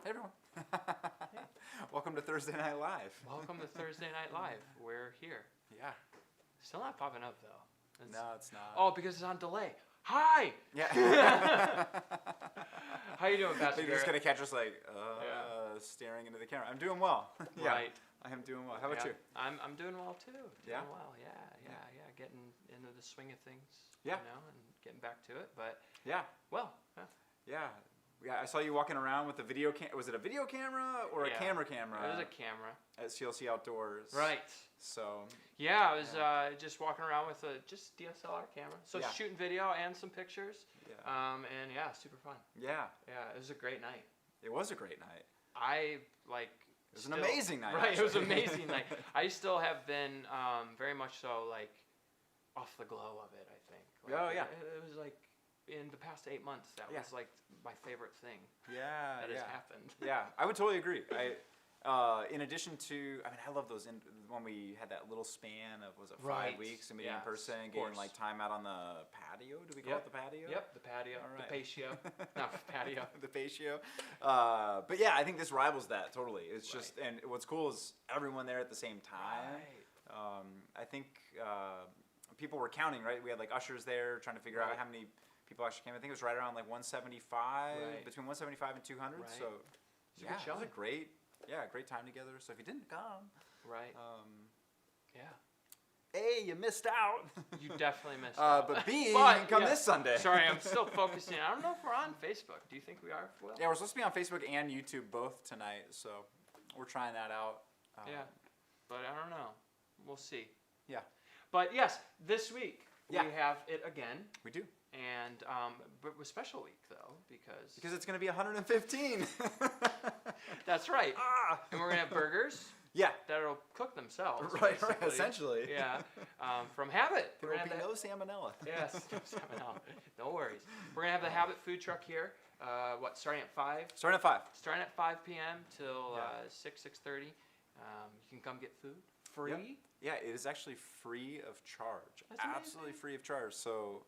Hey everyone. Welcome to Thursday Night Live. Welcome to Thursday Night Live. We're here. Yeah. Still not popping up though. No, it's not. Oh, because it's on delay. Hi. Yeah. How you doing, Pastor? You're just Garrett? gonna catch us like staring into the camera. I'm doing well. Yeah, Right. I am doing well. How about Yeah. you? I'm doing well too. Yeah? Doing well. Yeah. Getting into the swing of things. Yeah. You know, and getting back to it. But Yeah. well. Yeah. Yeah. I saw you walking around with a video cam. Was it a video camera or a Yeah. camera? It was a camera. At CLC Outdoors. Right. So. Yeah, I was just walking around with a just DSLR camera. So Yeah. shooting video and some pictures. Yeah. And yeah, super fun. Yeah. Yeah, it was a great night. It was a great night. It was an amazing night, Right, it was an actually. amazing night. I still have been very much so like off the glow of it. I think. Oh, yeah. It was like in the past 8 months that was like my favorite thing Yeah. that yeah. has happened. Yeah, I would totally agree. In addition to, I love those when we had that little span of, was it 5 Right. weeks and meeting in Yes, person, of getting course. like time out on the patio? Do we call it the patio? Yep, the patio, All right. the patio, no patio. The patio. But yeah, I think this rivals that totally. It's Right. just, and what's cool is everyone there at the same time. Right. I think people were counting, right? We had like ushers there trying to figure out Right. how many people actually came. I think it was right around like 175, Right. between 175 and 200. Right. So It's a yeah, good it was showing. a great time together. So if you didn't come, Right. Yeah. A, you missed out. You definitely missed out. But B, you But, can come yeah. this Sunday. Sorry, I'm still focusing. I don't know if we're on Facebook. Do you think we are, Will? Yeah, we're supposed to be on Facebook and YouTube both tonight, so we're trying that out. Yeah, but I don't know. We'll see. Yeah. But yes, this week Yeah. we have it again, We do. and but it was special week though Because it's going to be 115. that's right, Ah! and we're gonna have burgers Yeah. that'll cook themselves. Right, basically. essentially. Yeah, from Habit. There We're will gonna be have no salmonella. Yes, no salmonella. No worries. We're gonna have the Habit food truck here. Starting at 5? Starting at 5. Starting at 5 p.m. till Yeah. 6:30. You can come get food free. Yeah, it is actually free of charge. That's Absolutely amazing. free of charge. So,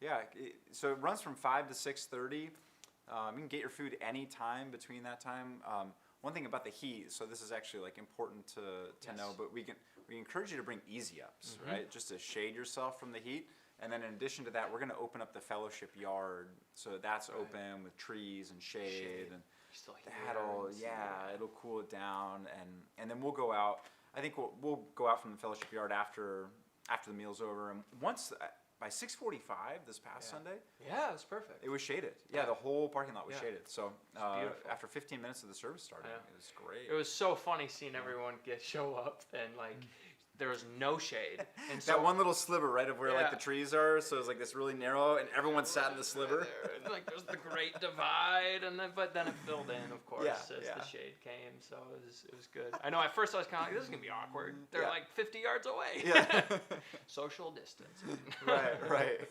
yeah, so it runs from 5 to 6:30. You can get your food anytime between that time. One thing about the heat, so this is actually like important to Yes. know, but we encourage you to bring easy ups, Mhm. right? Just to shade yourself from the heat. And then in addition to that, we're going to open up the fellowship yard, so that's Right. open with trees and shade. And You're still here. that'll and so- it'll cool it down, and then we'll go out. I think we'll go out from the fellowship yard after the meal's over, and once by 6:45 this past Yeah. Sunday, Yeah, it was perfect. it was shaded. Yeah, the whole parking lot was Yeah. shaded. So beautiful. after 15 minutes of the service starting, Yeah. it was great. It was so funny seeing everyone show up and like there was no shade. And so that one little sliver right of where like Yeah. the trees are, so it's like this really narrow, and everyone sat in the sliver. And, like there's the great divide, and but then it filled in, of course, Yeah, as yeah. the shade came. So it was good. I know at first I was kind of like, this is gonna be awkward. They're Yeah. like 50 yards away. Yeah. Social distance. right.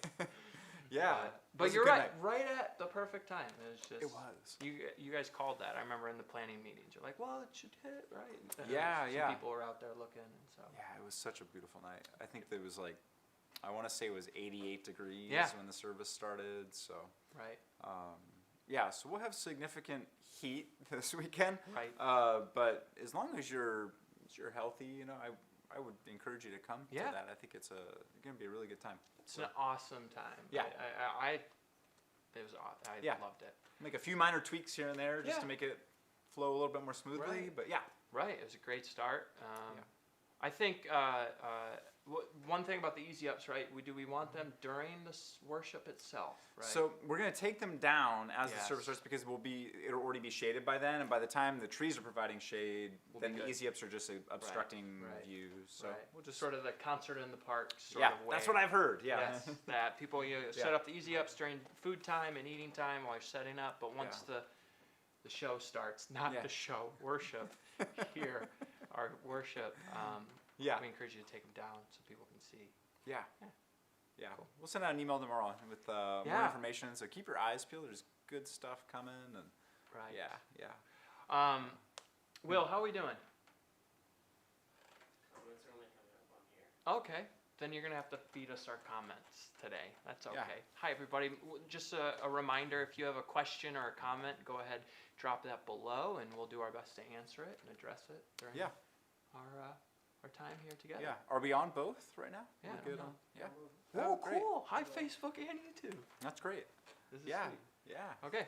Yeah. But It was a you're good right. night. Right at the perfect time. It was just. It was. You guys called that. I remember in the planning meetings. You're like, well, it should hit right. And Yeah, some yeah. People were out there looking, and so. Yeah, it was such a beautiful night. I think there was like, I want to say it was 88 degrees Yeah. when the service started. So, Right. yeah, so we'll have significant heat this weekend. Right. But as long as you're healthy, I would encourage you to come Yeah. to that. I think it's going to be a really good time. It's So an awesome time. Yeah. It was. I Yeah. loved it. make a few minor tweaks here and there just Yeah. to make it flow a little bit more smoothly. Right. But yeah, Right. It was a great start. Yeah. I think one thing about the easy ups, right? We want them during the worship itself, right? So we're gonna take them down as the Yes. service starts because it'll already be shaded by then, and by the time the trees are providing shade, We'll then be the good. easy ups are just obstructing right. views. So right. we'll just sort of the concert in the park sort yeah, of way. that's what I've heard. Yeah, Yes, that people set Yeah. up the easy ups during food time and eating time while you're setting up, but once the show starts, not Yeah. the show, worship here, our worship. yeah, We encourage you to take them down so people can see. yeah. Yeah. Yeah, Cool. we'll send out an email tomorrow with more Yeah. information. So keep your eyes peeled. There's good stuff coming, and Right. yeah. Will, how are we doing? Comments are only coming up on here. Okay. then you're gonna have to feed us our comments today. That's okay. Yeah. Hi everybody. Just a reminder: if you have a question or a comment, go ahead, drop that below, and we'll do our best to answer it and address it during Yeah. our time here together. Yeah. Are we on both right now? Yeah, We're good no. on. Yeah. Oh, great. cool! Hi Facebook and YouTube. That's great. This is Yeah. sweet. Yeah. Okay.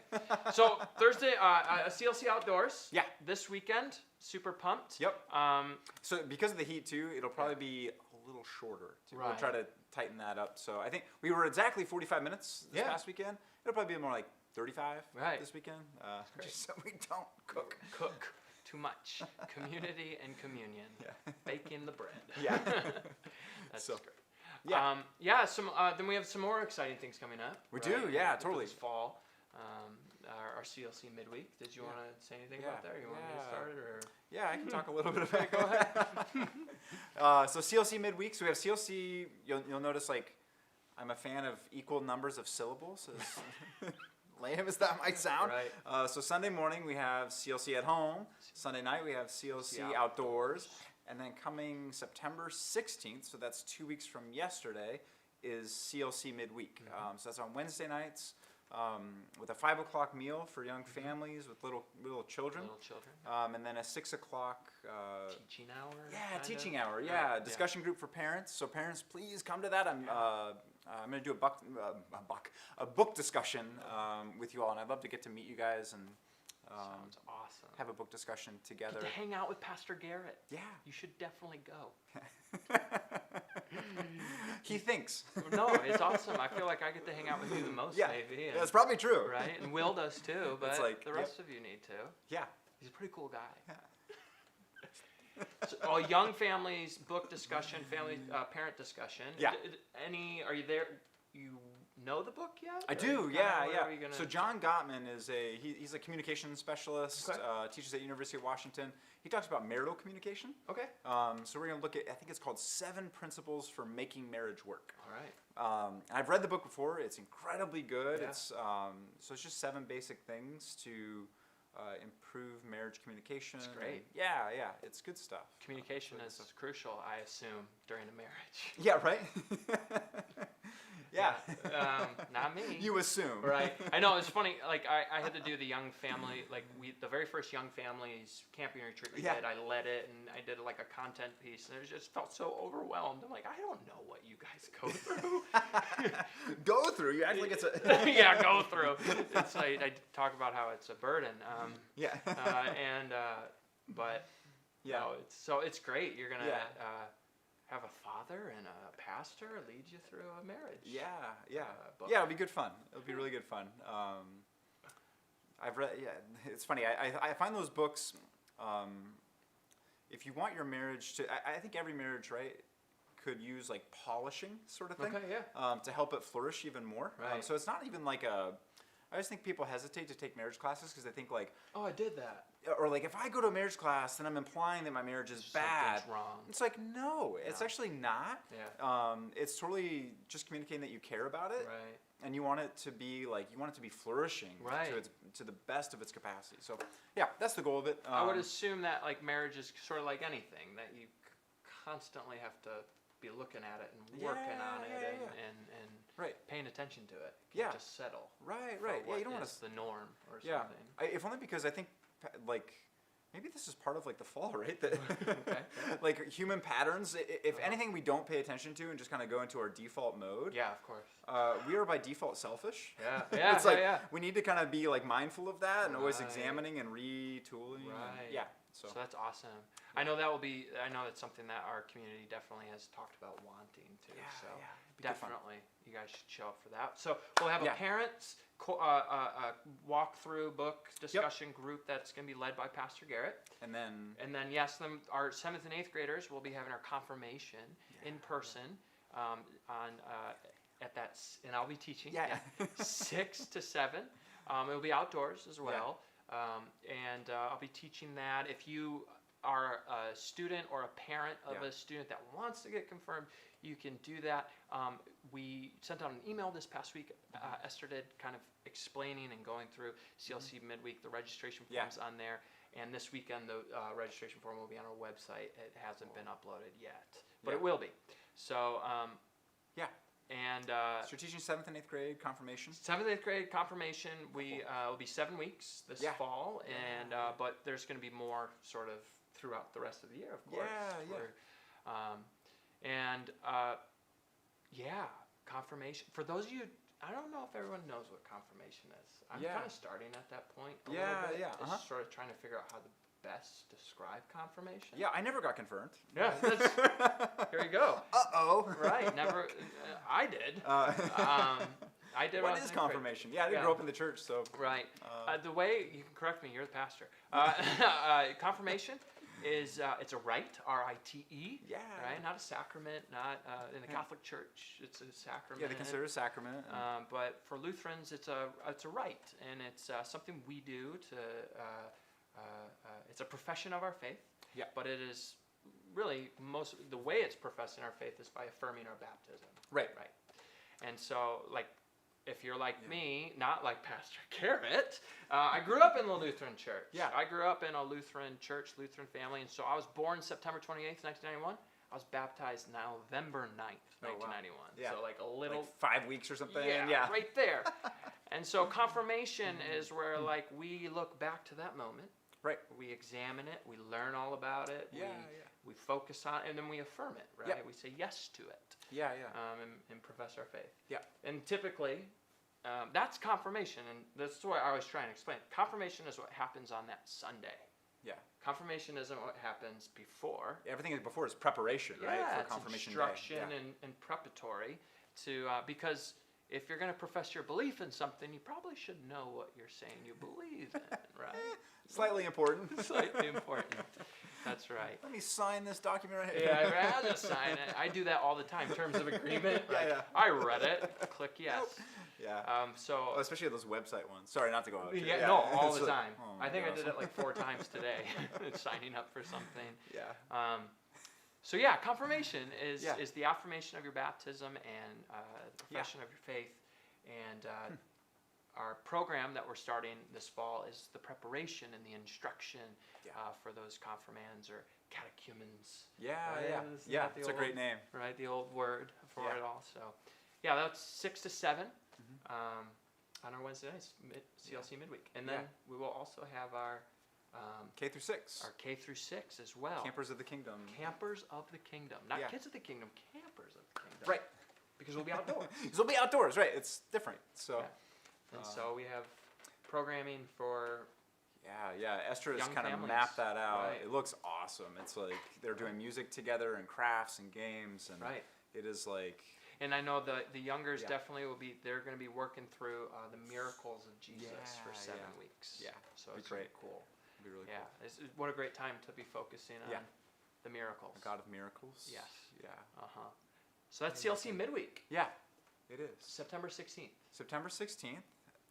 So Thursday, CLC Outdoors. Yeah. This weekend, super pumped. Yep. Um, So because of the heat too, it'll probably be a little shorter. Too. We'll Right. try to tighten that up. So I think we were exactly 45 minutes this Yeah. past weekend. It'll probably be more like 35 Right. this weekend. great. Just so we don't cook. cook too much. Community and communion. Yeah. Baking the bread. Yeah. That's So, great. yeah. Then we have some more exciting things coming up. We right? do, yeah, For totally. This fall, our CLC midweek. Did you Yeah. want to say anything Yeah. about that? Or you want me to Yeah. start it, or? Yeah, I can talk a little bit about it. Go ahead. So CLC midweek. So we have CLC. You'll notice like I'm a fan of equal numbers of syllables. As lame as that might sound. Right. So Sunday morning we have CLC at home. Sunday night we have CLC outdoors. And then coming September 16th, so that's 2 weeks from yesterday, is CLC midweek. So that's on Wednesday nights with a 5 o'clock meal for young families with little children. Little children. And then a 6 o'clock. Teaching hour. Yeah, kinda? teaching hour. Right, Yeah, yeah. discussion group for parents. So parents, please come to that. I'm going to do a book discussion with you all, and I'd love to get to meet you guys and Sounds awesome. have a book discussion together. Get to hang out with Pastor Garrett. Yeah, You should definitely go. he thinks. No, it's awesome. I feel like I get to hang out with you the most, Yeah, maybe. And, that's probably true. right? And Will does too, but It's like, the rest of you need to. Yeah. He's a pretty cool guy. Yeah. So, young families, book discussion, family parent discussion. Yeah. Are you there? You know the book yet? I Or do, kinda yeah, where yeah. are you gonna- So John Gottman is he's a communications specialist, Okay. teaches at University of Washington. He talks about marital communication. Okay. So we're going to look at, I think it's called 7 Principles for Making Marriage Work. All right. I've read the book before. It's incredibly good. Yeah. It's so it's just 7 basic things to improve marriage communication. It's great. Yeah, yeah. It's good stuff. Communication Really good is stuff. crucial, I assume, during a marriage. Yeah, right? Yeah. Not me. You assume. Right. I know, it's funny, like, I had to do the young family, like, the very first young families camping retreat we Yeah. did, I led it, and I did, like, a content piece, and it just felt so overwhelmed. I'm like, I don't know what you guys go through. Go through. You act like it's a. Yeah, go through. It's like, I talk about how it's a burden. Yeah. But, Yeah. no, it's great. You're going to Yeah. have a father and a pastor lead you through a marriage. Yeah, yeah, book. yeah. It'll be good fun. It'll be really good fun. I've read. Yeah, it's funny. I find those books. If you want your marriage to, I think every marriage, right, could use like polishing sort of thing. Okay, yeah. To help it flourish even more. Right. So it's not even like a. I always think people hesitate to take marriage classes because they think like, Oh, I did that. or like if I go to a marriage class, then I'm implying that my marriage is bad. Something's wrong. It's like no, it's No. actually not. Yeah. It's totally just communicating that you care about it, Right. and you want it to be like you want it to be flourishing Right. to the best of its capacity. So yeah, that's the goal of it. I would assume that like marriage is sort of like anything, that you constantly have to be looking at it and working Yeah, on it yeah, and, yeah. and right, paying attention to it. You Yeah. can't just settle. right, for right. Yeah, what you don't want is to. the norm or Yeah, something. if only because I think like maybe this is part of like the fall, right? That Okay. like human patterns. If Uh-huh. anything we don't pay attention to and just kind of go into our default mode, Yeah, of course. we are by default selfish. Yeah, yeah, It's like yeah. we need to kind of be like mindful of that and always Right. examining and retooling. and- Right. yeah. So that's awesome. I know that's something that our community definitely has talked about wanting to. Yeah, so yeah, it'd be good fun. definitely, you guys should show up for that. So we'll have Yeah. a parents walkthrough book discussion group that's going to be led by Pastor Garrett. And then And then yes, our 7th and 8th graders will be having our confirmation in person and I'll be teaching. Yeah. 6 to 7. It'll be outdoors as well. And I'll be teaching that. If you are a student or a parent of Yeah. a student that wants to get confirmed, you can do that. We sent out an email this past week. Esther did, kind of explaining and going through CLC midweek, the registration Yeah. forms on there. And this weekend, the registration form will be on our website. It hasn't been uploaded yet, but Yeah. it will be. So, Yeah. and So you're teaching 7th and 8th grade confirmation? 7th, 8th grade confirmation, we will be 7 weeks this Yeah. fall, Yeah. and but there's going to be more sort of throughout the rest of the year, of course. Yeah, Yeah, confirmation. For those of you, I don't know if everyone knows what confirmation is. I'm Yeah. kind of starting at that point a Yeah, little bit. yeah, Just sort of trying to figure out how to best describe confirmation. Yeah, I never got confirmed. Yeah, here you go. Uh-oh. Right, never. I did. I did. when I What was is in grade. confirmation? Yeah, I didn't Yeah. grow up in the church, so. Right. The way you can correct me, you're the pastor. Confirmation is it's a rite, R-I-T-E. Yeah. Right. Not a sacrament. Not in the Catholic Church. It's a sacrament. Yeah, they consider it a sacrament. But for Lutherans, it's a rite, and it's something we do to. It's a profession of our faith. Yeah. But it is really the way it's professing our faith is by affirming our baptism. Right. Right. And so, like, if you're like Yeah. me, not like Pastor Garrett, I grew up in the Lutheran church. Yeah. I grew up in a Lutheran church, Lutheran family, and so I was born September 28th, 1991. I was baptized November 9th, Oh, wow. 1991. Yeah. So, like, a little... Like 5 weeks or something. yeah, right there. And so confirmation is where, like, we look back to that moment. Right. We examine it. We learn all about it. Yeah, we focus on it, and then we affirm it, right? Yeah. We say yes to it. Yeah. And profess our faith. Yeah. And typically, that's confirmation, and that's what I always try and explain. Confirmation is what happens on that Sunday. Yeah. Confirmation isn't what happens before. Everything before is preparation, right? Yeah, For it's confirmation instruction day. and preparatory to because if you're going to profess your belief in something, you probably should know what you're saying you believe in, right? Slightly important. Slightly important. That's right. Let me sign this document right here. Yeah, I'll just sign it. I do that all the time. Terms of agreement. Yeah, Like, yeah. I read it. Click yes. Yeah. So. Oh, especially those website ones. Sorry, not to go out. Yeah, no, all It's the like, time. oh my I think I gosh. did it like 4 times today, signing up for something. Yeah. So yeah, confirmation is Yeah. the affirmation of your baptism and the profession of your faith. And our program that we're starting this fall is the preparation and the instruction Yeah. for those confirmands or catechumens. Yeah, Right, yeah. isn't Yeah, that the it's a great old- name. Right, the old word for Yeah. it all. So, yeah, that's 6 to 7 Mhm. on our Wednesday nights, CLC midweek, and Yeah. then we will also have our K through 6. K through 6 as well. Campers of the Kingdom. Campers of the Kingdom, not Yeah. kids of the Kingdom, campers of the Kingdom. Right. Because we'll be outdoors. Because we'll be outdoors, right? It's different. So, Yeah. And so we have programming for yeah. Esther has Young kind of families. mapped that out. Right. It looks awesome. It's like they're doing music together and crafts and games, and right. it is like, And I know the youngers Yeah. definitely will be. They're going to be working through the miracles of Jesus for Yeah, 7 yeah. weeks. Yeah, So be it's really great. cool. it'd be really Yeah. cool. What a great time to be focusing on Yeah. the miracles. A God of miracles. Yes. Yeah. So that's CLC midweek, Yeah, it is. September 16th. September 16th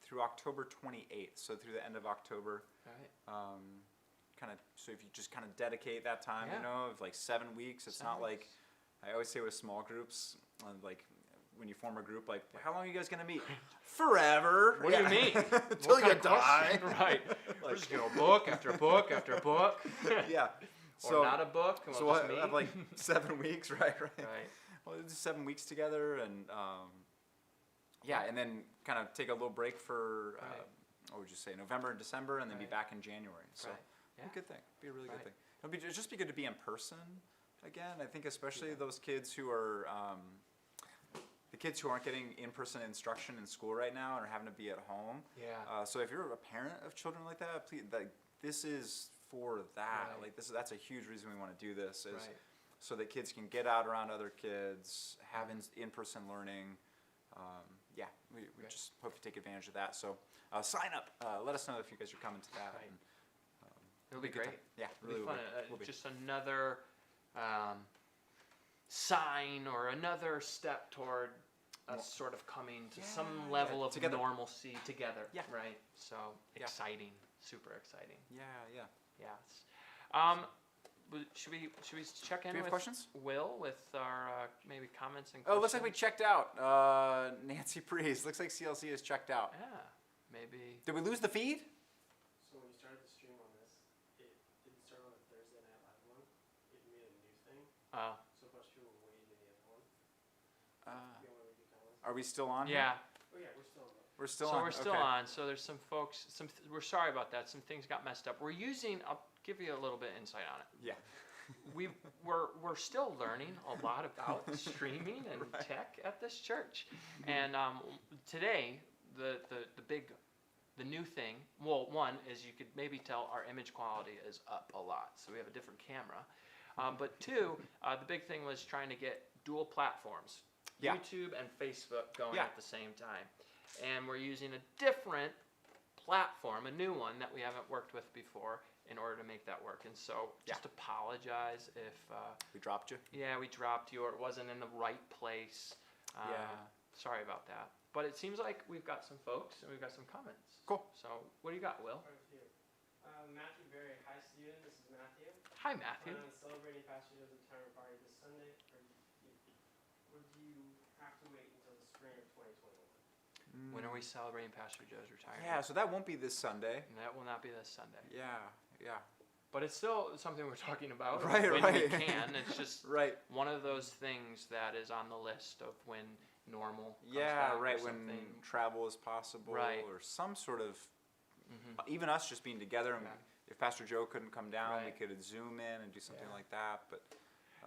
through October 28th. So through the end of October. Right. Kind of, so if you just kind of dedicate that time, Yeah. you know, of like 7 weeks, it's 7 not like, weeks. I always say with small groups, like when you form a group, like, how long are you guys going to meet? Forever. What do you mean? Until What you kind of die. question? Right. We're Like, just going to book after book after book. yeah. Or not a book. And so we'll we'll just meet. have like 7 weeks, right? Right. Well, we'll do 7 weeks together, and yeah, and then kind of take a little break for Right. what would you say, November and December, and then be Right. back in January. So Right. be a good thing. Be a really Right. good thing. It'll just be good to be in person again. I think especially those kids who are the kids who aren't getting in-person instruction in school right now and are having to be at home. Yeah. So if you're a parent of children like that, please, like, this is for that. Right. Like that's a huge reason we want to do this is Right. so that kids can get out around other kids, have in-person learning. Yeah, we Right. just hope to take advantage of that. So sign up. Let us know if you guys are coming to that. Right. And, It'll be good great. time. Yeah, It'll really be will fun. be. Will be. Just another sign or another step toward us sort of coming to some Yeah, level of together. normalcy together. Yeah. Right. So Yeah. exciting, super exciting. Yeah. Yes. Should we check in Do we have with questions? Will with our maybe comments and Oh, questions? looks like we checked out. Nancy Priest. Looks like CLC is checked out. Yeah. Maybe. Did we lose the feed? So when you started the stream on this, it didn't start on a Thursday Night Live one. It made a new thing. Uh, So a bunch of people were waiting in the other one. you want to do comments. Are we still on? here? Yeah. Oh yeah, we're still on. We're still So on. we're still okay. on. So there's some folks. We're sorry about that. Some things got messed up. We're using. I'll give you a little bit of insight on it. Yeah. We're still learning a lot about streaming and Right. tech at this church. And today, the new thing. Well, one is you could maybe tell our image quality is up a lot. So we have a different camera. But two, the big thing was trying to get dual platforms, Yeah. YouTube and Facebook going Yeah. at the same time. And we're using a different platform, a new one that we haven't worked with before, in order to make that work. And so just apologize if, We dropped you. we dropped you or it wasn't in the right place. Yeah. Sorry about that. But it seems like we've got some folks and we've got some comments. Cool. So what do you got, Will? Quite a few. Matthew Berry, hi Steven, this is Matthew. Hi, Matthew. On celebrating Pastor Joe's retirement party this Sunday, or do you have to wait until the spring of 2021? When are we celebrating Pastor Joe's retirement? Yeah, so that won't be this Sunday. And that will not be this Sunday. Yeah. But it's still something we're talking about Right, when right. we can. It's just Right. one of those things that is on the list of when normal comes Yeah, back or right. When something. travel is possible, Right. or some sort of, Mhm. even us just being together. And Yeah. if Pastor Joe couldn't come down, we Right. could Zoom in and do something Yeah. like that. But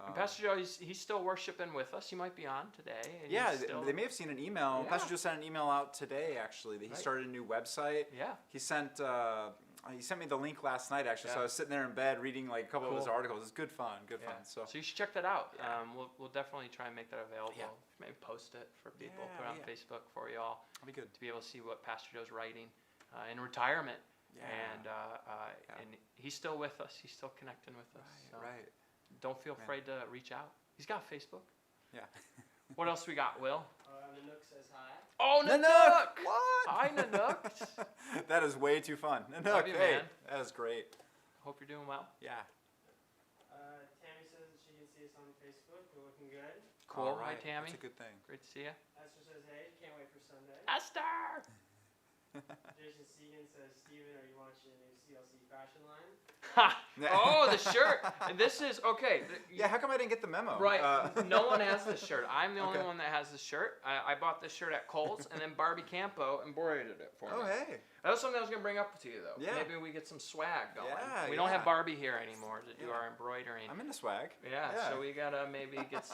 And Pastor Joe, he's still worshiping with us. He might be on today. And yeah, he's still, they may have seen an email. Yeah. Pastor Joe sent an email out today, actually, that he Right. started a new website. Yeah. He sent me the link last night, actually. So Yeah. I was sitting there in bed reading like a couple of his Cool. articles. It's good fun, Yeah. So So you should check that out. Yeah. We'll definitely try and make that available. Yeah. Maybe post it for people. Yeah, Put it on yeah. Facebook for y'all that'll be good. to be able to see what Pastor Joe's writing in retirement. Yeah. And he's still with us. He's still connecting with us. So Right. don't feel Man. afraid to reach out. He's got Facebook. Yeah. What else we got, Will? Nanook says hi. Oh, Nanook! Nanook! What? Hi, Nanook. That is way too fun. Nanook, Love you, hey, man. that is great. Hope you're doing well. Yeah. Tammy says that she can see us on Facebook. We're looking good. Cool. All Hi, right. Tammy. That's a good thing. Great to see you. Esther says hey, can't wait for Sunday. Esther! Jason Segan says, Steven, are you launching a new CLC fashion line? Ha! Oh, the shirt. And this is, okay. Yeah, how come I didn't get the memo? Right. No one has this shirt. I'm the only Okay. one that has this shirt. I bought this shirt at Kohl's, and then Barbie Campo embroidered it for Oh, me. hey. That was something I was going to bring up to you, though. Yeah. Maybe we get some swag going. Yeah, we don't yeah. have Barbie here anymore to do Yeah. our embroidering. I'm into swag. Yeah, Yeah. so we got to maybe get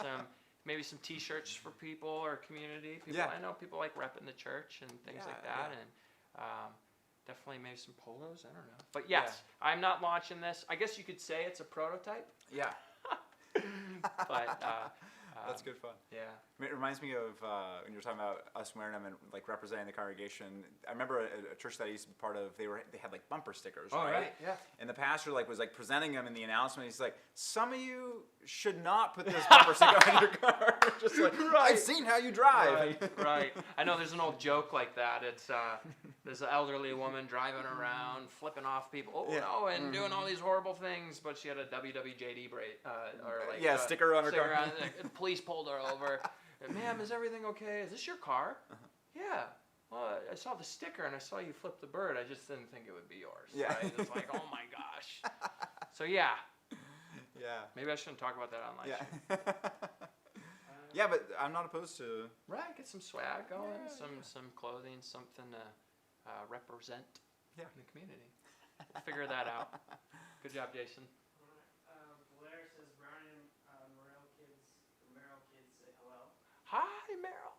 maybe some T-shirts for people or community people. Yeah. I know people like repping the church and things Yeah, like that, yeah. and definitely maybe some polos. I don't know. But yes, I'm not launching this. I guess you could say it's a prototype, Yeah. but That's good fun. yeah. It reminds me of when you were talking about us wearing them and like representing the congregation. I remember a church that I used to be part of. They had like bumper stickers, right? Yeah. And the pastor was presenting them in the announcement. He's like, "Some of you should not put this bumper sticker on your car." Just like, I've seen how you drive. Right. I know there's an old joke like that. It's there's an elderly woman driving around, flipping off people, Yeah. no, and doing all these horrible things, but she had a WWJD Sticker on her sticker car. on it. The police pulled her over. Ma'am, is everything okay? Is this your car? Yeah. Well, I saw the sticker and I saw you flip the bird. I just didn't think it would be yours. Yeah. Right? It's like, oh my gosh. So yeah, Yeah. maybe I shouldn't talk about that online. Yeah. Yeah, but I'm not opposed to. Right, get some swag going, Yeah, some clothing, something to represent Yeah. in the community. We'll figure that out. Good job, Jason. Blair says, Brownie and Merrill kids say hello. Hi, Meryl.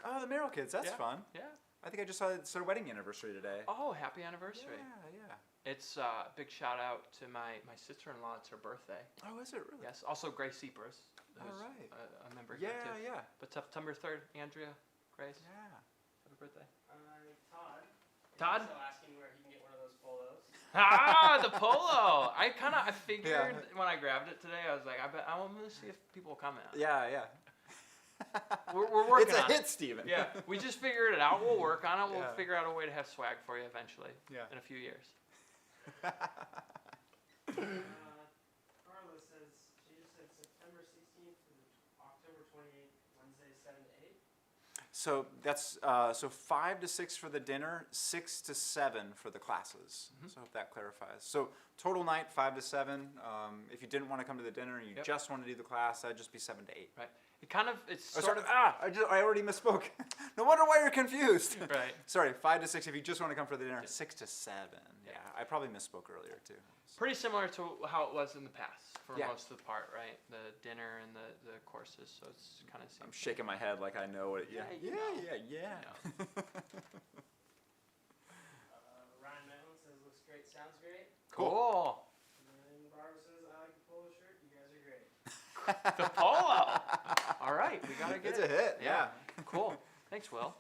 Oh, the Merrill kids. That's Yeah. fun. Yeah. I think I just saw it's their wedding anniversary today. Oh, happy anniversary. Yeah. It's a big shout out to my sister-in-law. It's her birthday. Oh, is it really? Yes. Also, Grace Seepers. All who's right. a member here Yeah, too. yeah. But September 3rd, Andrea, Grace, Yeah. happy birthday. Todd. Todd? He's still asking where he can get one of those polos. Ah, the polo. I figured when I grabbed it today, I was like, I'm gonna see if people come in. Yeah. We're working It's a on hit, it. Steven. Yeah, we just figured it out. We'll work on it. We'll Yeah. figure out a way to have swag for you eventually. Yeah. In a few years. Carla says, she just said September 16th to October 28th, Wednesday 7 to 8. So that's 5 to 6 for the dinner, 6 to 7 for the classes. Mhm. So I hope that clarifies. So total night 5 to 7. If you didn't want to come to the dinner and you Yep. just want to do the class, that'd just be 7 to 8. Right. it's Oh, sort sorry. of I already misspoke. No wonder why you're confused. right. Sorry, 5 to 6 if you just want to come for the dinner. 6 to 7. Yeah, I probably misspoke earlier too. Pretty similar to how it was in the past for Yeah. most of the part, right? The dinner and the courses, so it's kind of same. I'm shaking my head like I know what. Yeah, you yeah, know. yeah. Ryan Matlin says looks great, sounds great. Cool. And Barbara says I like the polo shirt. You guys are great. The polo. All right, we gotta get It's a hit. Yeah. Cool. Thanks, Will.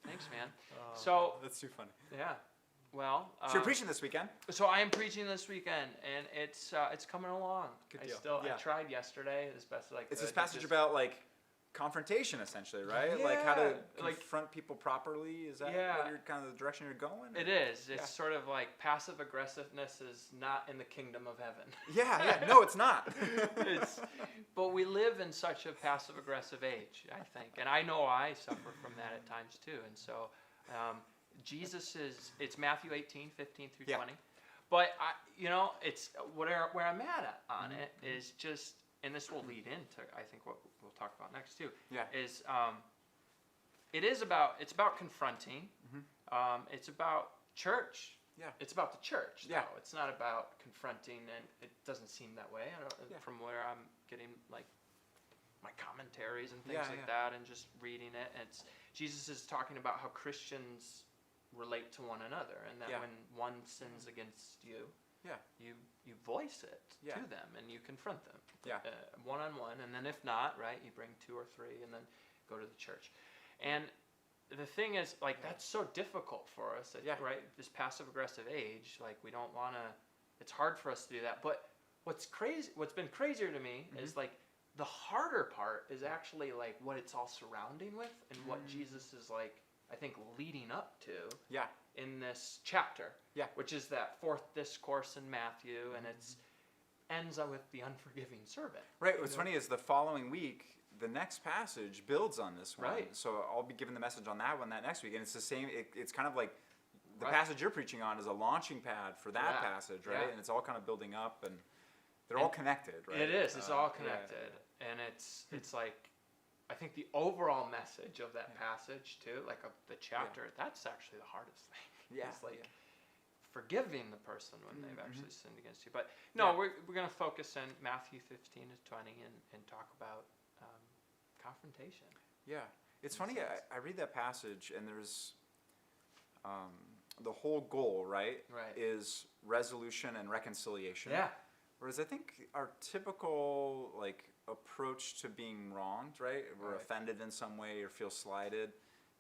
Thanks, man. So- that's too funny. Yeah. Well, So you're preaching this weekend. so I am preaching this weekend, and it's coming along. Good I deal. I Yeah. tried yesterday as best as I could. It's this to passage just- about like confrontation, essentially, right? Like how to Yeah, like- confront people properly. Is that Yeah. what you're kind of the direction you're going? It or- is. It's Yeah. sort of like passive aggressiveness is not in the kingdom of heaven. Yeah, yeah. No, it's not. But we live in such a passive aggressive age, I think, and I know I suffer from that at times too. And so, Jesus it's Matthew 18, 15 through Yeah. 20. But it's where I'm at on it is just, and this will lead into I think what we'll talk about next too. Yeah. Is it's about confronting. It's about church. Yeah. It's about the church. Yeah. Though. It's not about confronting, and it doesn't seem that way. Yeah. From where I'm getting like my commentaries and things Yeah, like yeah. that, and just reading it. And Jesus is talking about how Christians relate to one another, and that Yeah. when one sins against you, Yeah. you voice it Yeah. to them and you confront them, Yeah. one on one, and then if not, right, you bring 2 or 3, and then go to the church. And the thing is, like, that's so difficult for us, Yeah. right? This passive aggressive age, like, we don't want to. It's hard for us to do that. But what's been crazier to me is like the harder part is actually like what it's all surrounding with, and what Jesus is like, I think, leading up to. Yeah. In this chapter, Yeah. which is that 4th discourse in Matthew, and it's ends up with the unforgiving servant. Right. What's funny is the following week, the next passage builds on this one. Right. So I'll be giving the message on that one that next week, and it's the same. It's kind of like the Right. passage you're preaching on is a launching pad for that Yeah. passage, right? Yeah. And it's all kind of building up, and they're all connected, right? It is. It's all yeah, connected, and it's like, I think the overall message of that Yeah. passage too, like of the chapter, that's actually the hardest thing. Yeah. It's like yeah. forgiving the person when they've Mhm. actually sinned against you. But no, Yeah. we're going to focus on Matthew 15 to 20 and talk about confrontation. Yeah, it's In funny. a sense. I read that passage, and there's the whole goal, right? Right. Is resolution and reconciliation. Yeah. Whereas I think our typical like approach to being wronged, right? We're Right. offended in some way or feel slighted,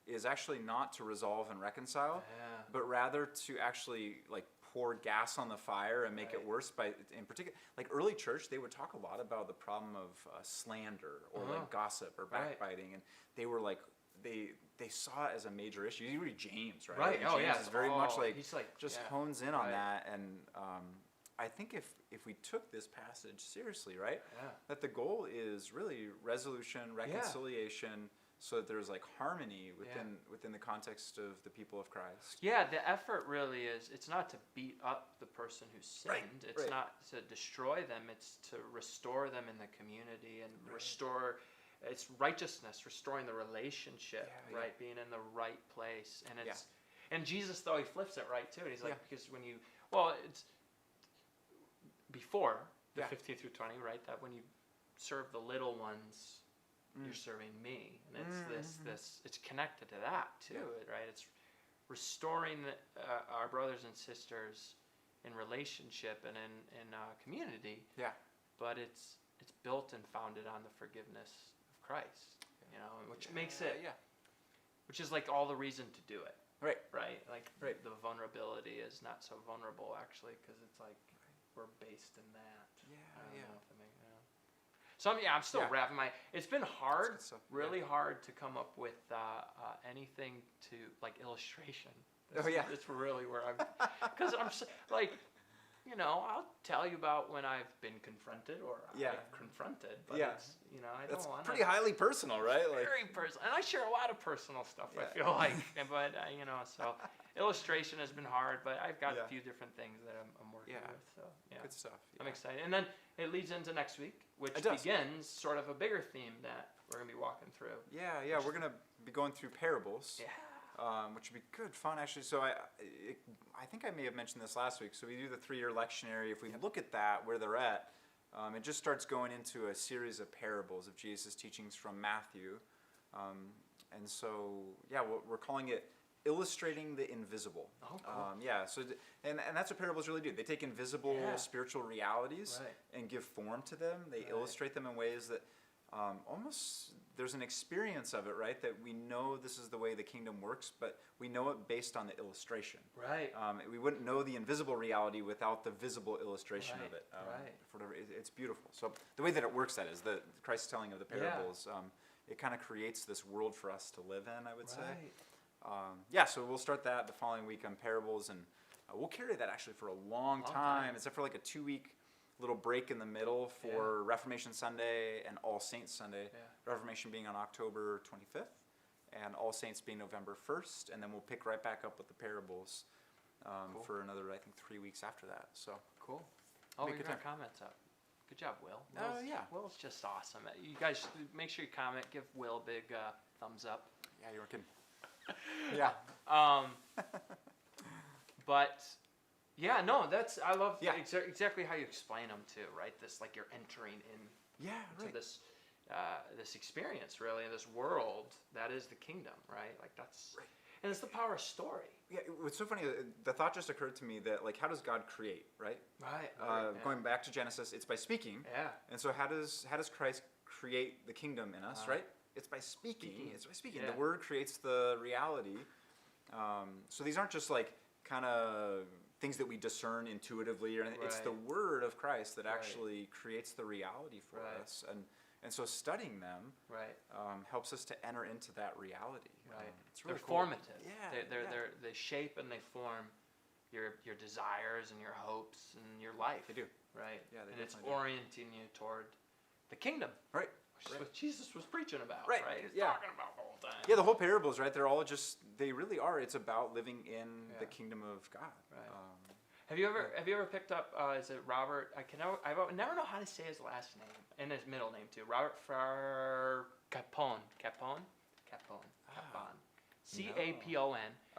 is actually not to resolve and reconcile, Yeah. but rather to actually like pour gas on the fire and make it Right. worse. By in particular, like early church, they would talk a lot about the problem of slander or Uh-huh. like gossip or Right. backbiting, and they were like they saw it as a major issue. You read James, right? Right. And Oh James yeah. is very much Oh, like he's like just yeah. hones in on Right. that, and I think if we took this passage seriously, right, Yeah. that the goal is really resolution, reconciliation, so that there's like harmony within the context of the people of Christ. Yeah, the effort really is, it's not to beat up the person who sinned. Right, It's right. not to destroy them. It's to restore them in the community and Right. restore, it's righteousness, restoring the relationship, Yeah, yeah. right? Being in the right place. And it's, and Jesus, though, he flips it right too. And he's like, Yeah. because when it's before the Yeah. 15 through 20, right? That when you serve the little ones, Mm. you're serving me, and it's Mm-hmm. this it's connected to that too, right? It's restoring our brothers and sisters in relationship and in community. Yeah. But it's built and founded on the forgiveness of Christ, which makes it, which is like all the reason to do it, Right. right? Like Right. the vulnerability is not so vulnerable actually, because it's like we're based in that. Yeah, I don't yeah. know if that makes sense. So I'm still Yeah. wrapping it's been hard, good stuff. really hard to come up with anything to like illustration. Oh, yeah. That's really where I'm, because I'm like, I'll tell you about when I've been confronted or Yeah. I've confronted, but Yeah. it's, I That's don't want pretty highly personal, right? Like, very personal, and I share a lot of personal stuff. I Yeah. feel like, but so illustration has been hard, but I've got Yeah. a few different things that I'm working Yeah. with. So yeah, Good stuff. I'm yeah. excited. And then it leads into next week, which It does. begins sort of a bigger theme that we're gonna be walking through. Yeah, we're gonna be going through parables. Yeah. Which would be good fun actually. So I think I may have mentioned this last week. So we do the 3-year lectionary. If we look at that, where they're at, it just starts going into a series of parables of Jesus' teachings from Matthew. And so, yeah, we're calling it Illustrating the Invisible. Oh, cool. So, and that's what parables really do. They take invisible Yeah. spiritual realities Right. and give form to them. They Right. illustrate them in ways that almost there's an experience of it, right? That we know this is the way the kingdom works, but we know it based on the illustration. Right. We wouldn't know the invisible reality without the visible illustration of Right, it. right. For whatever, it's beautiful. So the way that it works, that is the Christ's telling of the Yeah. parables. It kind of creates this world for us to live in, I would say. Right. So we'll start that the following week on parables, and we'll carry that actually for a long Long time, time. except for like a 2-week little break in the middle for Reformation Sunday and All Saints Sunday. Yeah. Reformation being on October 25th, and All Saints being November 1st, and then we'll pick right back up with the parables Cool. for another, I think, 3 weeks after that. So Cool. Oh, Be a we good got time. comments up. Good job, Will. Oh, yeah. Will's just awesome. You guys make sure you comment. Give Will a big thumbs up. yeah, you were kidding. yeah, But yeah, no, I love Yeah. exactly how you explain them too, right? This like you're entering yeah, into right. this experience, really, this world that is the kingdom, right? Like that's, Right. and it's the power of story, Yeah, what's so funny, the thought just occurred to me that, like, how does God create, right? right? Going back to Genesis, it's by speaking. yeah, And so how does Christ create the kingdom in us, right? It's by speaking. Speaking. It's by speaking. Yeah. The word creates the reality. So these aren't just like kind of things that we discern intuitively or anything. It's the Right. word of Christ that Right. actually creates the reality for Right. us. And so studying them right, helps us to enter into that reality. right. It's really They're cool. formative. Yeah, They shape and they form your desires and your hopes and your life. They do. Right. Yeah, they and it's definitely do. orienting you toward the kingdom, Right. which is Right. what Jesus was preaching about. Right, Right. He's yeah. talking about the whole time. Yeah, the whole parables, right? They're all they really are. It's about living in the Yeah. kingdom of God. Right. Have you ever picked up? Is it Robert? I never know how to say his last name and his middle name too. Robert Capon. Capon.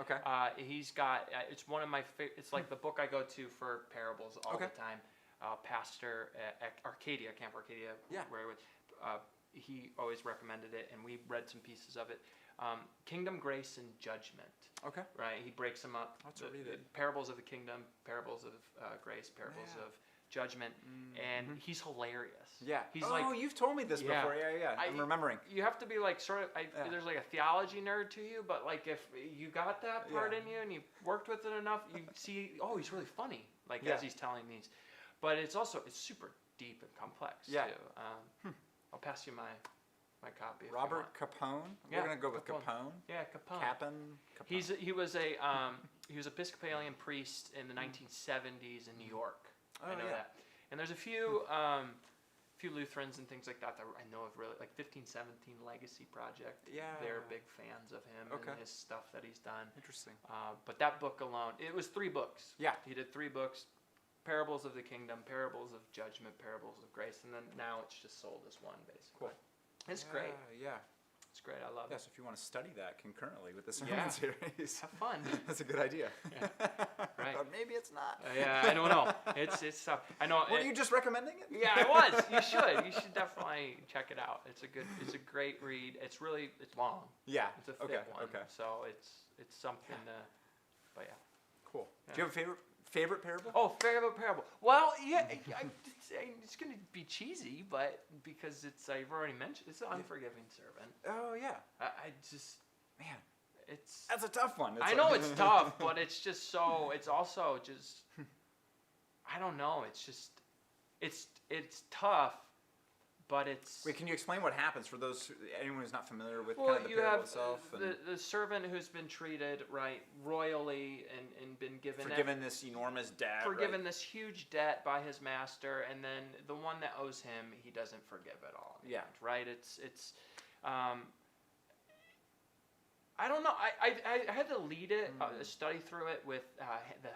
Okay. He's got. It's one of my. It's like the book I go to for parables all Okay. the time. Pastor at Arcadia, Camp Arcadia. Yeah. Where he always recommended it, and we read some pieces of it. Kingdom, Grace, and Judgment. Okay. Right, he breaks them up. I'll have to read it. Parables of the kingdom, parables of grace, parables Yeah. of judgment, and he's hilarious. Yeah. He's you've told me this Yeah. before. Yeah. I'm remembering. You have to be like sort of. Yeah. There's like a theology nerd to you, but like if you got that part Yeah. in you and you worked with it enough, you see. Oh, he's really funny. Like Yeah. as he's telling these, but it's super deep and complex Yeah. too. I'll pass you my copy. If you Robert want. Capone. Yeah, We're gonna go with Capone. Capone. Yeah, Capone. Capon. Capone. He was Episcopalian priest in the 1970s in New York. Oh, I know yeah. that. And there's a few Lutherans and things like that I know of really, like 1517 Legacy Project. Yeah. They're big fans of him Okay. and his stuff that he's done. Interesting. But that book alone, it was 3 books. Yeah. He did 3 books: Parables of the Kingdom, Parables of Judgment, Parables of Grace, and then now it's just sold as one basically. Cool. It's great. Yeah. It's great. I love Yes. If you want to study that concurrently with the Yeah. sermon series, it. Have fun. that's a good idea. Yeah. Right. Or maybe it's not. Yeah, I don't know. It's tough. I know. Were you just recommending it? Yeah, I was. You should definitely check it out. It's a great read. It's long. Yeah. It's a thick Okay. one. Okay. So it's something to. But yeah. Cool. Yeah. Do you have a favorite parable? Oh, favorite parable. Well, yeah, it's going to be cheesy, but because I've already mentioned, it's the unforgiving servant. Oh yeah. I just, Man, it's. that's a tough one. I know it's tough, but it's just so. It's also just. I don't know. It's just. It's tough, but it's. Wait, can you explain what happens for anyone who's not familiar with Well, kind of the you parable have itself? the servant who's been treated right royally and been given forgiven this enormous debt. forgiven right? this huge debt by his master, and then the one that owes him, he doesn't forgive at all. Yeah. Right. I don't know. I had to lead it, study through it with the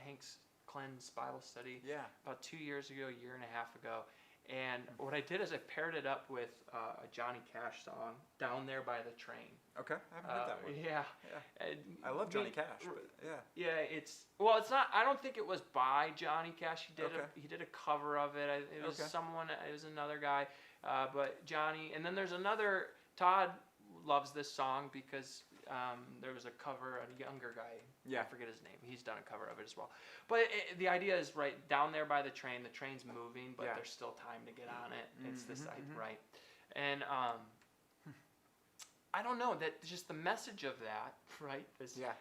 Hank's Cleanse Bible study Yeah. about 2 years ago, a year and a half ago. And what I did is I paired it up with a Johnny Cash song, Down There by the Train. Okay, I haven't heard that one. Yeah. Yeah. And I love Johnny me- Cash, but yeah. Yeah, it's not. I don't think it was by Johnny Cash. He did a cover of it. It was Okay. someone. It was another guy. But Johnny, and then there's another. Todd loves this song because there was a cover. A younger guy. Yeah. I forget his name. He's done a cover of it as well. But the idea is right down there by the train. The train's moving, but Yeah. there's still time to get on it. It's this Mhm. right, and I don't know that just the message of that right is Yeah.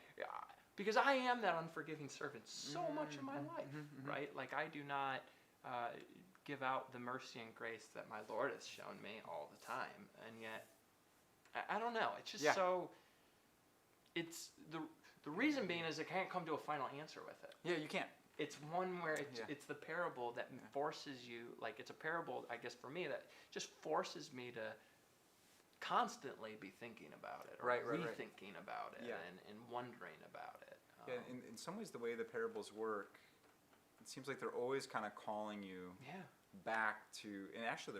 because I am that unforgiving servant so much of my life, mhm. right? Like I do not give out the mercy and grace that my Lord has shown me all the time, and yet I don't know. It's just Yeah. so. It's the reason being is I can't come to a final answer with it. Yeah, you can't. It's one where Yeah. it's the parable that forces you, like it's a parable, I guess for me, that just forces me to constantly be thinking about it, or Right. rethinking about it, Yeah. and wondering about it. Yeah, in some ways, the way the parables work, it seems like they're always kind of calling you Yeah. back to, and actually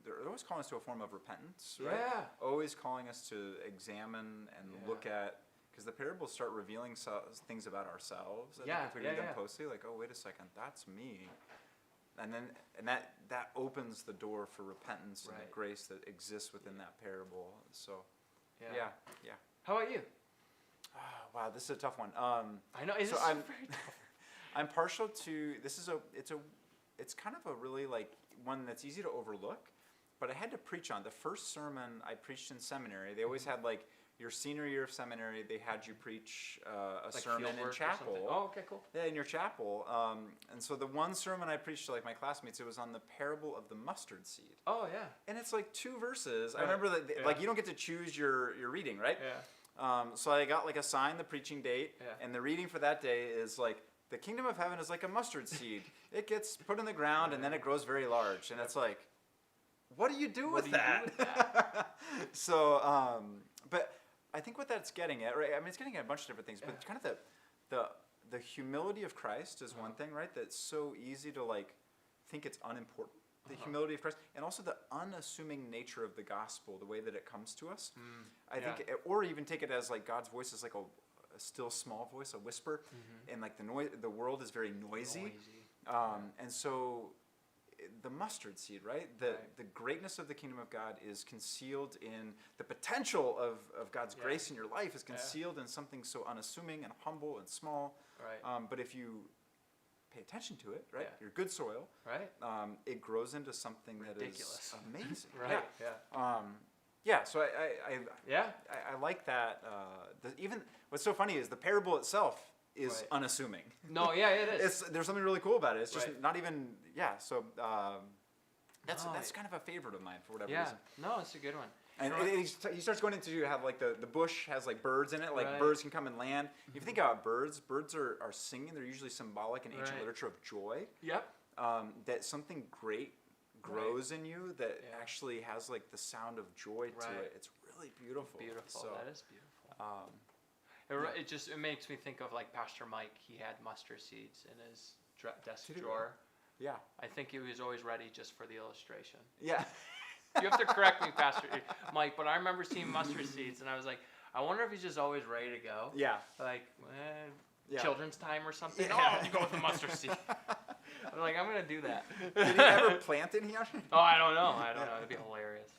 they're always calling us to a form of repentance, right? Yeah. Always calling us to examine and Yeah. look at, because the parables start revealing things about ourselves. I Yeah, think if we yeah, read them yeah. closely, like, oh, wait a second, that's me. And that opens the door for repentance and the Right. grace that exists within that parable. So, Yeah. yeah. How about you? Wow, this is a tough one. I know. It's So I'm- very tough. I'm partial to it's kind of a really like one that's easy to overlook, but I had to preach on the first sermon I preached in seminary. They always had like your senior year of seminary, they had you preach a Like sermon field in work or something? chapel. Oh, okay, cool. Yeah, in your chapel. And so the one sermon I preached to like my classmates, it was on the parable of the mustard seed. Oh yeah. And it's like 2 verses. I Right. remember that Yeah. like you don't get to choose your reading, right? Yeah. So I got like assigned the preaching date, Yeah. and the reading for that day is like, the kingdom of heaven is like a mustard seed. It gets put in the ground and then it grows very large. And it's like, what do you do What with do you do that? with So, but I think what that's getting at, right? I mean, it's getting at a bunch of different things, but kind of the humility of Christ is one thing, right? That's so easy to like think it's unimportant. The humility of Christ, and also the unassuming nature of the gospel, the way that it comes to us. I Yeah. think, or even take it as like God's voice is like a still small voice, a whisper, and like the world is very noisy. And so the mustard seed, right? The greatness of the kingdom of God is concealed in the potential of God's Yeah. grace in your life is concealed in something so unassuming and humble and small. Right. But if you pay attention to it, right? Yeah. You're good soil. Right. It grows into something Ridiculous. that is amazing. Right. Yeah. Yeah. So Yeah. I like that. Even what's so funny is the parable itself is Right. unassuming. No. Yeah. It is. There's something really cool about it. It's just Right. not even So that's No, kind of a favorite of mine for whatever Yeah. reason. No, it's a good one. And he starts going into have like the bush has like birds in it, like Right. birds can come and land. If you think about birds are singing. They're usually symbolic in ancient Right. literature of joy. Yep. That something great grows in you that Yeah. actually has like the sound of joy to Right. it. It's really beautiful. Beautiful. So, That is beautiful. yeah. It makes me think of like Pastor Mike. He had mustard seeds in his desk Did he? drawer. Yeah. I think he was always ready just for the illustration. Yeah. You have to correct me, Pastor Mike, but I remember seeing mustard seeds, and I was like, I wonder if he's just always ready to go. Yeah. Like, Yeah. children's time or something. Yeah. Oh, you go with the mustard seed. I'm like, I'm gonna do that. Did he ever plant it here? Oh, I don't know. It'd be hilarious.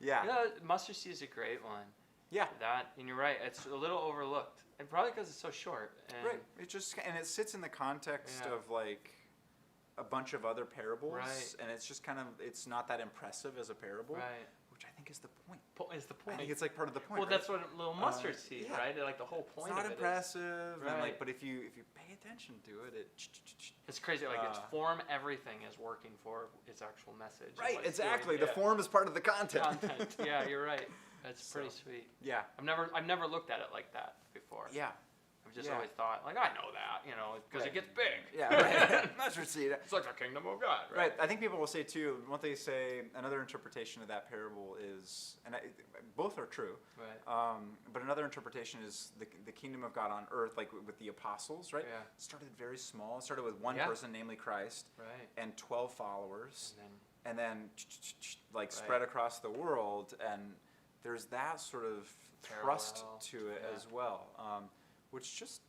Yeah. You know, mustard seed is a great one. Yeah. That, and you're right. It's a little overlooked, and probably because it's so short. And Right. It just and it sits in the context Yeah. of like a bunch of other parables, Right. and it's just kind of it's not that impressive as a parable, Right. which I think is the point. Is the I point. think it's like part of the point. Well, right? that's what a little mustard seed, yeah. right? Like the whole point it's not of it is. impressive, and Right. like, but if you pay attention to it, It's crazy. Like its Uh, form, everything is working for its actual message. and right, what it's doing. exactly. The Yeah. form is part of the content. Content. Yeah, you're right. That's pretty So. sweet. Yeah, I've never looked at it like that before. yeah, just Yeah. always thought, like, I know that, you know, because Right. it gets big. Yeah, right. Mustard seed. It's like the kingdom of God, Right. I think people will say too. What they say, another interpretation of that parable is, and both are true. Right. But another interpretation is the kingdom of God on earth, like with the apostles, right? Yeah. Started very small. It started with one Yeah. person, namely Christ, Right. and 12 followers, And then and then like spread across the world. And there's that sort of thrust Parallel. to it Yeah. as well, which just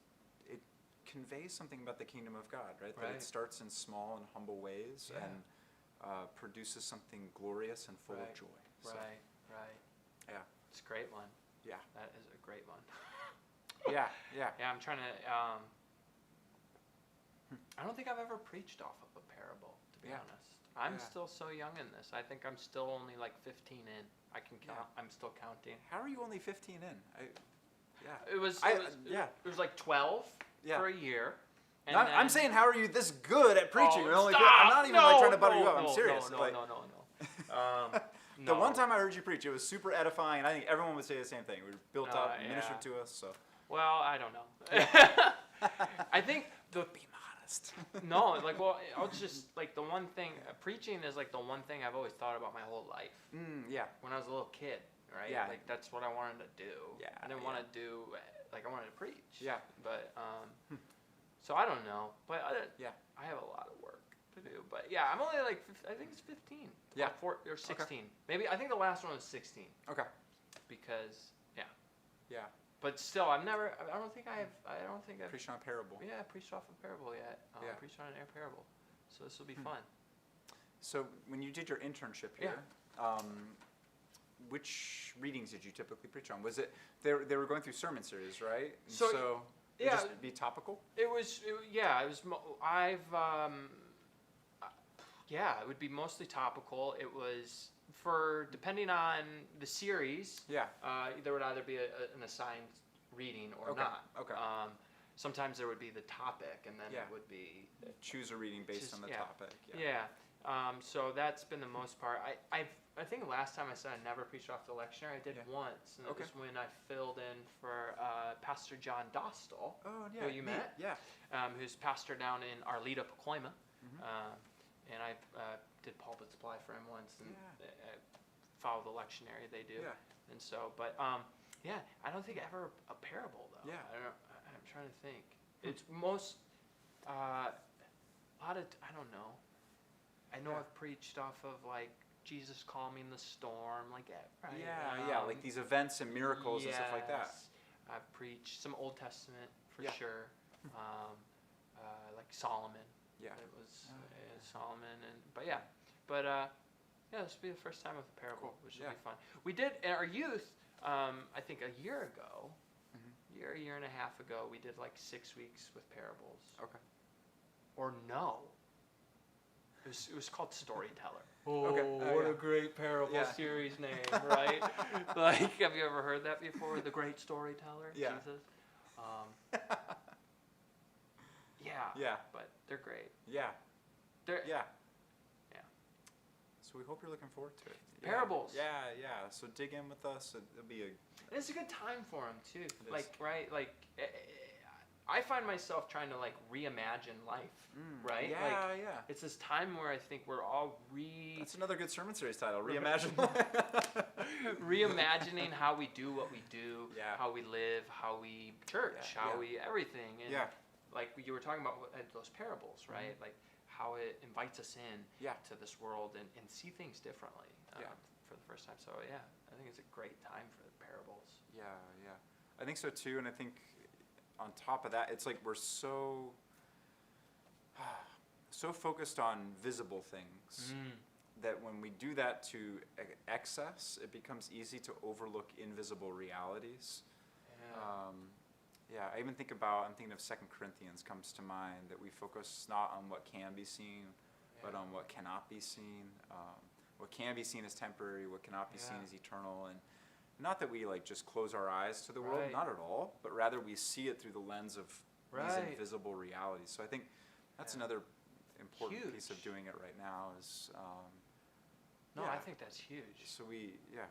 it conveys something about the kingdom of God, right? That Right. it starts in small and humble ways Yeah. and produces something glorious and full Right. of joy. So, Right. Right. Yeah. It's a great one. Yeah. That is a great one. Yeah. Yeah. Yeah, I'm trying to. I don't think I've ever preached off of a parable, to be Yeah. honest. I'm Yeah. still so young in this. I think I'm still only like 15 in. I can count. Yeah. I'm still counting. How are you only 15 in? Yeah. It was. I- It was, yeah. It was like 12 Yeah. for a year. And I'm then- saying, how are you this good at preaching? Oh, You're only. stop! I'm not even like trying to butter No, you up. I'm no, serious. No, Like, no, no, no. The No. one time I heard you preach, it was super edifying, and I think everyone would say the same thing. We were built up, yeah. ministered to us. So Well, I don't know. I think the be modest. no, like, well, I'll just like the one thing. Preaching is like the one thing I've always thought about my whole life. Yeah. When I was a little kid, right? Yeah. Like that's what I wanted to do. Yeah, I didn't want to do like I wanted to preach. Yeah. But so I don't know. But Yeah. I have a lot of work to do. But yeah, I'm only like I think it's 15. Yeah. Or 16. Maybe I think the last one was 16 Okay. because yeah. Yeah. But still, I don't think I've Preaching on a parable. yeah preached off a parable yet. Yeah. Preached on an air parable. So this will be fun. So when you did your internship Yeah. here, which readings did you typically preach on? Was it they were going through sermon series, right? And So, it'd yeah. just be topical. It was yeah, it would be mostly topical. It was for depending on the series. Yeah. There would either be an assigned reading or Okay, not. okay. Sometimes there would be the topic, and then Yeah. it would be Choose a reading based Just- on the yeah. topic. yeah. So that's been the most part. I think last time I said I never preached off the lectionary. I did Yeah. once, and Okay. it was when I filled in for Pastor John Dostal. Oh yeah. Who you neat. met? Yeah. Who's pastor down in Arleta, Pacoima. Mhm. And I did pulpit supply for him once, and Yeah. follow the lectionary they do. Yeah. And so, but yeah, I don't think ever a parable though. Yeah. I'm trying to think. It's most a lot of I don't know. I know Yeah. I've preached off of like Jesus calming the storm, like right? Yeah. Like these events and miracles and stuff like that. Yes. I've preached some Old Testament for Yeah. sure, like Solomon. Yeah. It was Oh, Solomon, but yeah, yeah, this will be the first time with a parable, Cool. which will Yeah. be fun. We did in our youth, I think a year ago, Mhm. a year and a half ago, we did like 6 weeks with parables. Okay. Or no, it was called Storyteller. Okay. what Yeah. a great parable Yeah. series name, right? Like, have you ever heard that before? The Great Storyteller, Yeah. Jesus. Yeah, Yeah. but they're great. Yeah. They're Yeah. Yeah. So we hope you're looking forward to it. Yeah. Parables. Yeah, yeah. So dig in with us. It'll be a And it's a good time for them too. is. Like, right? Like, I find myself trying to like reimagine life. Right? Yeah, yeah. It's this time where I think we're all That's another good sermon series title. Reimagine. reimagining how we do what we do, Yeah. how we live, how we church, Yeah, how yeah. we everything. And Yeah. like you were talking about those parables, right? Like how it invites us in Yeah. to this world and see things differently Yeah. for the first time. So yeah, I think it's a great time for the parables. Yeah, yeah. I think so too, and I think on top of that, it's like we're so focused on visible things that when we do that to excess, it becomes easy to overlook invisible realities. Yeah. Yeah, I even think about, I'm thinking of 2 Corinthians comes to mind, that we focus not on what can be seen, but on what cannot be seen. What can be seen is temporary, what cannot be seen Yeah. is eternal. And not that we like just close our eyes to the world, Right. not at all, but rather we see it through the lens of these Right. invisible realities. So I think that's Yeah. another important piece of Huge. doing it right now is, No, yeah. I think that's huge. So we, yeah.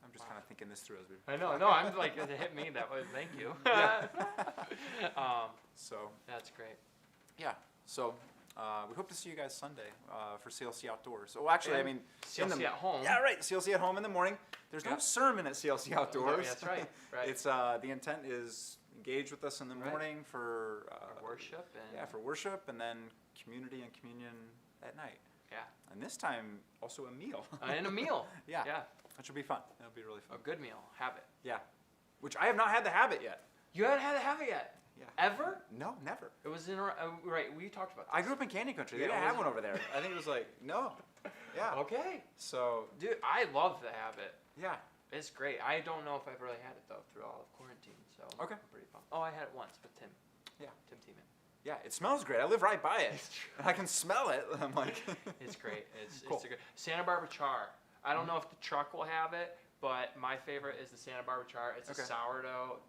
I'm just Wow. kind of thinking this through as we. I know. No, I'm like it hit me that way. Thank you. So That's great. yeah. So we hope to see you guys Sunday for CLC Outdoors. Oh, actually, I And mean, CLC at home. Yeah, right. CLC at home in the morning. There's no Yeah. sermon at CLC Outdoors. That's right. Right. It's the intent is engage with us in the Right. morning for For worship and Yeah, for worship, and then community and communion at night. yeah. And this time also a meal. And a meal. Yeah. Yeah. Which will be fun. It'll be really A fun. good meal. Have it. Yeah. Which I have not had the habit yet. You haven't had to have it yet. Yeah. Ever? No, never. It was in right. We talked about. I This. grew up in Candy Country. Yeah, They didn't it have was- one over there. I think it was like no. Yeah. Okay. So Dude, I love the habit. yeah. It's great. I don't know if I've really had it though through all of quarantine. So Okay. I'm pretty pumped. Oh, I had it once with Tim. Yeah. Tim Tiemann. Yeah. It smells great. I live right by it. And I can smell it. I'm like. It's great. It's Cool. it's a good Santa Barbara char. I don't know if the truck will have it, but my favorite is the Santa Barbara char. It's Okay. a sourdough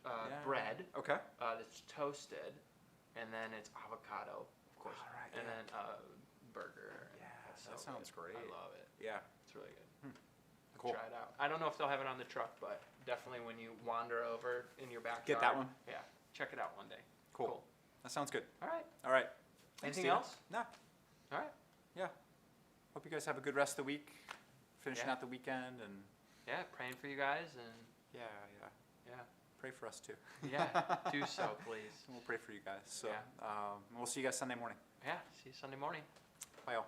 Yeah. bread Okay. that's toasted, and then it's avocado, of course, All right, and yeah. then burger. Yeah, It's that so sounds good. great. I love it. Yeah. It's really good. Cool. Try it out. I don't know if they'll have it on the truck, but definitely when you wander over in your backyard. Get that one? Yeah, check it out one day. Cool. That sounds good. All right. All right. Thanks, Anything Steven. else? No. All right. Yeah. Hope you guys have a good rest of the week. Finishing Yeah. out the weekend and Yeah, praying for you guys and yeah. yeah, Pray for us too. yeah, do so please. We'll pray for you guys. So Yeah. we'll see you guys Sunday morning. Yeah, see you Sunday morning. Bye all.